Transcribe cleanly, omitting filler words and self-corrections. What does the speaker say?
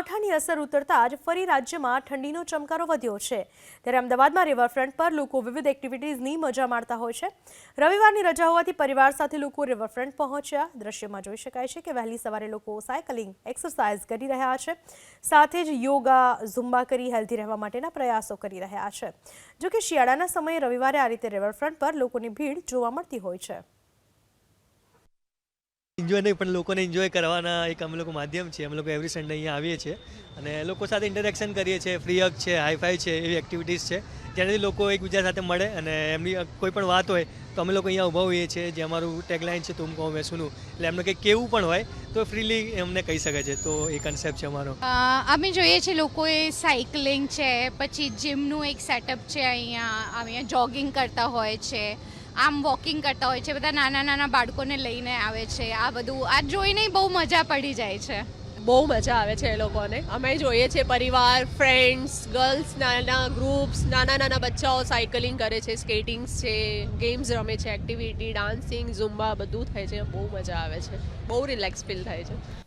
માવઠાની અસર ઉતરતા જ ફરી રાજ્યમાં ઠંડીનો ચમકારો વધ્યો છે ત્યારે અમદાવાદમાં રિવરફ્રન્ટ પર લોકો વિવિધ એક્ટિવિટીઝની મજા માણતા હોય છે। રવિવારની રજા હોવાથી પરિવાર સાથે લોકો રિવરફ્રન્ટ પહોંચ્યા। દ્રશ્યમાં જોઈ શકાય છે કે વહેલી સવારે લોકો સાયકલિંગ એક્સરસાઇઝ કરી રહ્યા છે, સાથે જ યોગા ઝુમ્બા કરી હેલ્ધી રહેવા માટેના પ્રયાસો કરી રહ્યા છે। જો કે શિયાળાના સમયે રવિવારે આ રીતે રિવરફ્રન્ટ પર લોકોની ભીડ જોવા મળતી હોય છે। એન્જોય નહીં પણ લોકોને એન્જોય કરવાના એક અમે લોકો માધ્યમ છે। અમે લોકો એવરી સન્ડે અહીંયા આવીએ છીએ અને લોકો સાથે ઇન્ટરેક્શન કરીએ છીએ। ફ્રી હગ છે, હાઈફાઈ છે, એવી એક્ટિવિટીઝ છે જેનાથી લોકો એકબીજા સાથે મળે અને એમની કોઈ પણ વાત હોય તો અમે લોકો અહીંયા ઊભા હોઈએ છીએ। જે અમારું ટેગલાઇન છે તુમ કહો મેં સુનું, એટલે એમને કંઈક કેવું પણ હોય તો ફ્રીલી એમને કહી શકે છે। તો એ કન્સેપ્ટ છે અમારો। અમે જોઈએ છીએ લોકોએ સાયકલિંગ છે, પછી જીમનું એક સેટઅપ છે, અહીંયા જોગિંગ કરતા હોય છે, આમ વોકિંગ કરતા હોય છે, બધા નાના નાના બાળકોને લઈને આવે છે। આ બધું આ જોઈને બહુ મજા પડી જાય છે। બહુ મજા આવે છે એ લોકોને। અમે જોઈએ છીએ પરિવાર, ફ્રેન્ડ્સ, ગર્લ્સ, નાના ગ્રુપ્સ, નાના નાના બચ્ચાઓ સાયકલિંગ કરે છે, સ્કેટિંગ્સ છે, ગેમ્સ રમે છે, એક્ટિવિટી, ડાન્સિંગ, ઝુમ્બા બધું થાય છે। બહુ મજા આવે છે, બહુ રિલેક્સ ફીલ થાય છે।